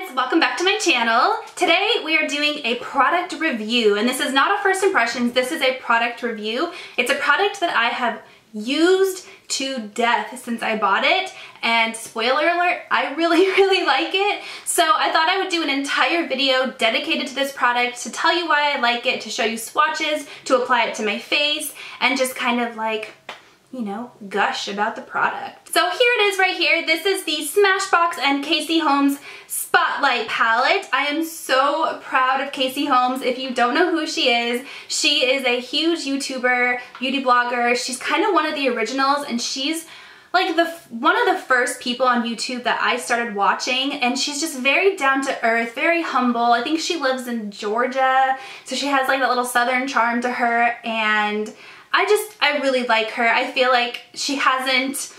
guys, welcome back to my channel. Today we are doing a product review, and this is not a first impressions, this is a product review. It's a product that I have used to death since I bought it, and spoiler alert, I really like it. So I thought I would do an entire video dedicated to this product to tell you why I like it, to show you swatches, to apply it to my face, and just kind of like, you know, gush about the product. So here it is right here. This is the Smashbox and Holmes Spotlight palette. I am so proud of Holmes. If you don't know who she is a huge YouTuber, beauty blogger. She's kind of one of the originals, and she's like one of the first people on YouTube that I started watching, and she's just very down to earth, very humble. I think she lives in Georgia, so she has like that little southern charm to her, and I really like her. I feel like she hasn't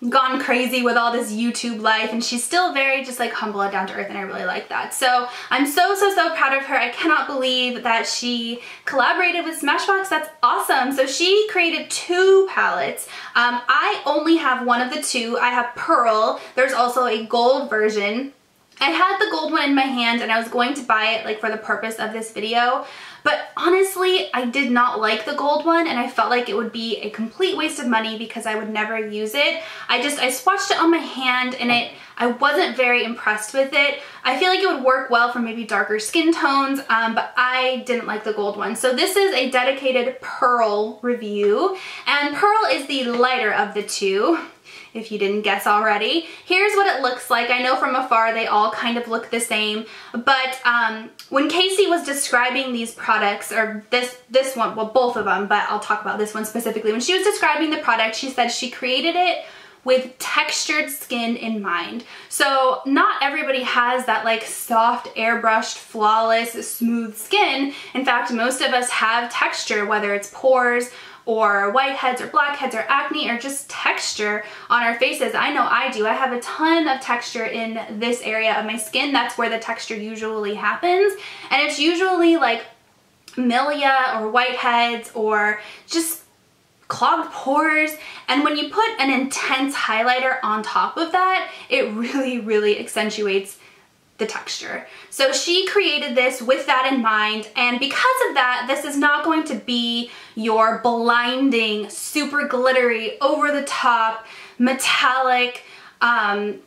gone crazy with all this YouTube life, and she's still very just like humble and down to earth, and I really like that. So I'm so proud of her. I cannot believe that she collaborated with Smashbox. That's awesome. So she created two palettes. I only have one of the two. I have Pearl. There's also a gold version. I had the gold one in my hand, and I was going to buy it like for the purpose of this video, but honestly I did not like the gold one, and I felt like it would be a complete waste of money because I would never use it. I swatched it on my hand, and I wasn't very impressed with it. I feel like it would work well for maybe darker skin tones, but I didn't like the gold one. So this is a dedicated Pearl review, and Pearl is the lighter of the two, if you didn't guess already. Here's what it looks like. I know from afar they all kind of look the same, but when Casey was describing these products, or this one, well, both of them, but I'll talk about this one specifically. When she was describing the product, she said she created it with textured skin in mind. So not everybody has that like soft, airbrushed, flawless, smooth skin. In fact, most of us have texture, whether it's pores or whiteheads or blackheads or acne or just texture on our faces. I know I do. I have a ton of texture in this area of my skin. That's where the texture usually happens. And it's usually like milia or whiteheads or just clogged pores. And when you put an intense highlighter on top of that, it really accentuates the texture. So she created this with that in mind, and because of that, this is not going to be your blinding, super glittery, over the top, metallic,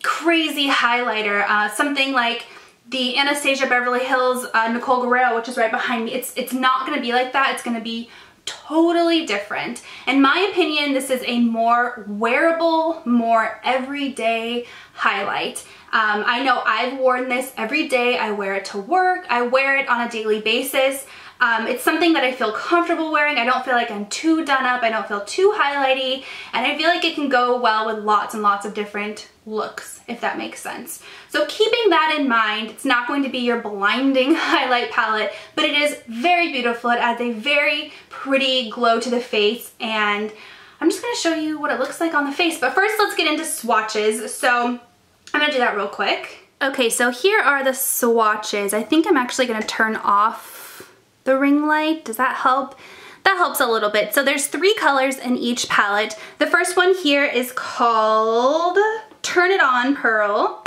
crazy highlighter, something like the Anastasia Beverly Hills Nicole Guerrero, which is right behind me. It's not gonna be like that. It's gonna be totally different. In my opinion, this is a more wearable, more everyday highlight. I know I've worn this every day. I wear it to work. I wear it on a daily basis. It's something that I feel comfortable wearing. I don't feel like I'm too done up. I don't feel too highlighty, and I feel like it can go well with lots and lots of different looks, if that makes sense. So keeping that in mind, it's not going to be your blinding highlight palette, but it is very beautiful. It adds a very pretty glow to the face, and I'm just going to show you what it looks like on the face. But first, let's get into swatches. So I'm going to do that real quick. Okay, so here are the swatches. I think I'm actually going to turn off the ring light. Does that help? That helps a little bit. So there's 3 colors in each palette. The first one here is called Turn It On Pearl.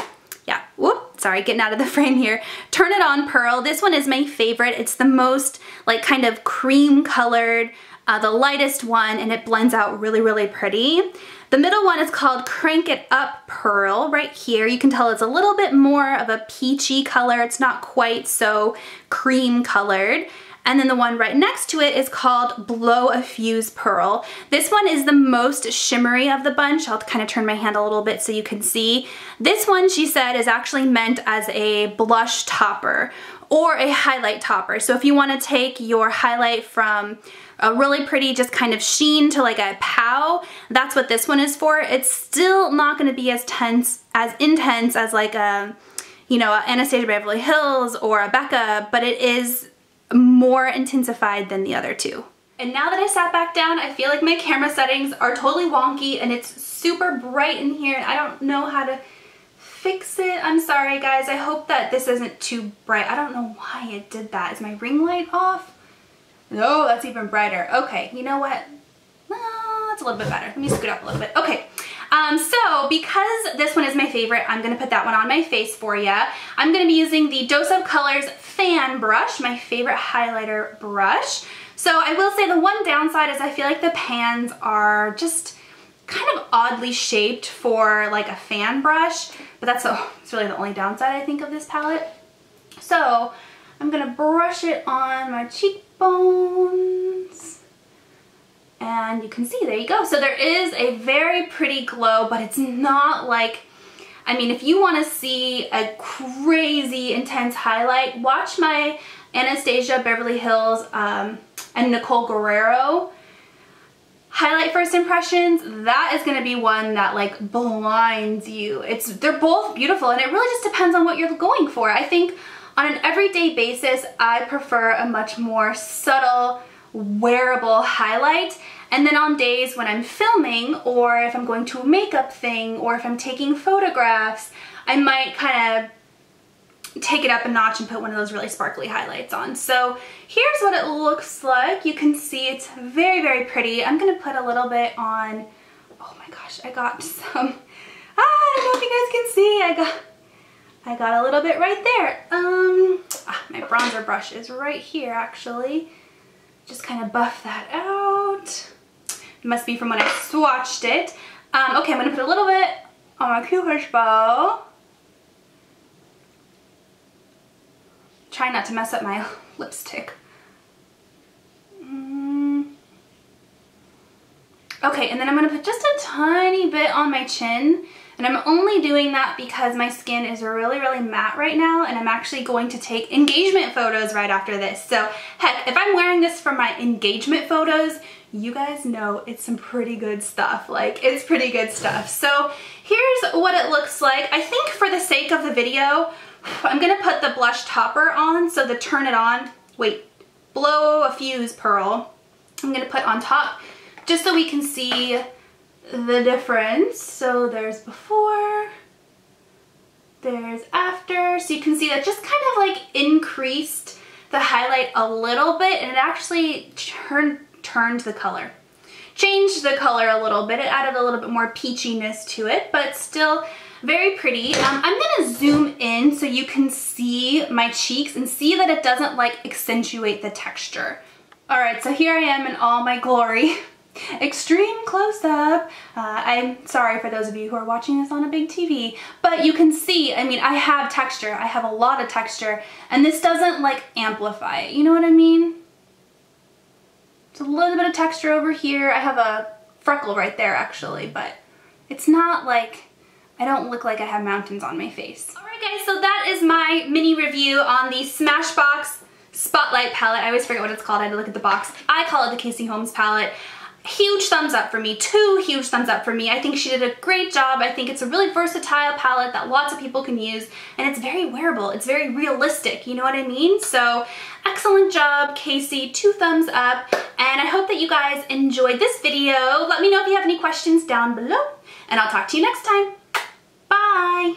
Yeah, whoop, sorry, getting out of the frame here. Turn It On Pearl. This one is my favorite. It's the most like kind of cream colored, the lightest one, and it blends out really pretty. The middle one is called Crank It Up Pearl right here. You can tell it's a little bit more of a peachy color. It's not quite so cream colored. And then the one right next to it is called Blow a Fuse Pearl. This one is the most shimmery of the bunch. I'll kind of turn my hand a little bit so you can see. This one, she said, is actually meant as a blush topper or a highlight topper. So if you want to take your highlight from a really pretty just kind of sheen to like a pow, that's what this one is for. It's still not going to be as intense as like a, you know, a Anastasia Beverly Hills or a Becca, but it is more intensified than the other two. And now that I sat back down, I feel like my camera settings are totally wonky, and it's super bright in here, and I don't know how to fix it. I'm sorry guys, I hope that this isn't too bright. I don't know why it did that. Is my ring light off? No, that's even brighter. Okay, you know what? No, that's a little bit better. Let me scoot up a little bit. Okay, So because this one is my favorite, I'm gonna put that one on my face for you. I'm gonna be using the Dose of Colors fan brush, my favorite highlighter brush. So I will say the one downside is I feel like the pans are just kind of oddly shaped for like a fan brush, but it's really the only downside I think of this palette. So I'm gonna brush it on my cheekbones. And you can see, there you go. So there is a very pretty glow, but it's not like, I mean, if you want to see a crazy intense highlight, watch my Anastasia Beverly Hills and Nicole Guerrero highlight first impressions. That is going to be one that like blinds you. They're both beautiful, and it really just depends on what you're going for. I think on an everyday basis, I prefer a much more subtle, wearable highlight. And then on days when I'm filming, or if I'm going to a makeup thing, or if I'm taking photographs, I might kind of take it up a notch and put one of those really sparkly highlights on. So here's what it looks like. You can see it's very, very pretty. I'm gonna put a little bit on, oh my gosh, I got some, I don't know if you guys can see, I got a little bit right there. My bronzer brush is right here actually. Just kind of buff that out. It must be from when I swatched it. Okay, I'm gonna put a little bit on my Cupid's bow. Try not to mess up my lipstick. Okay, and then I'm gonna put just a tiny bit on my chin. And I'm only doing that because my skin is really, really matte right now, and I'm actually going to take engagement photos right after this. So heck, if I'm wearing this for my engagement photos, you guys know it's some pretty good stuff. Like, it's pretty good stuff. So here's what it looks like. I think for the sake of the video, I'm gonna put the blush topper on, so the turn it on, blow a fuse pearl, I'm gonna put on top just so we can see the difference. So there's before, there's after, so you can see that just kind of like increased the highlight a little bit, and it actually turned the color. Changed the color a little bit. It added a little bit more peachiness to it, but it's still very pretty. I'm gonna zoom in so you can see my cheeks and see that it doesn't like accentuate the texture. All right, so here I am in all my glory. Extreme close-up. I'm sorry for those of you who are watching this on a big TV, but you can see, I mean, I have texture. I have a lot of texture, and this doesn't like amplify it. You know what I mean? It's a little bit of texture over here. I have a freckle right there actually, but it's not like, I don't look like I have mountains on my face. All right guys, so that is my mini review on the Smashbox Spotlight palette. I always forget what it's called. I had to look at the box. I call it the Casey Holmes palette. Huge thumbs up for me, 2 huge thumbs up for me. I think she did a great job. I think it's a really versatile palette that lots of people can use, and it's very wearable. It's very realistic, you know what I mean? So excellent job, Casey, 2 thumbs up, and I hope that you guys enjoyed this video. Let me know if you have any questions down below, and I'll talk to you next time. Bye!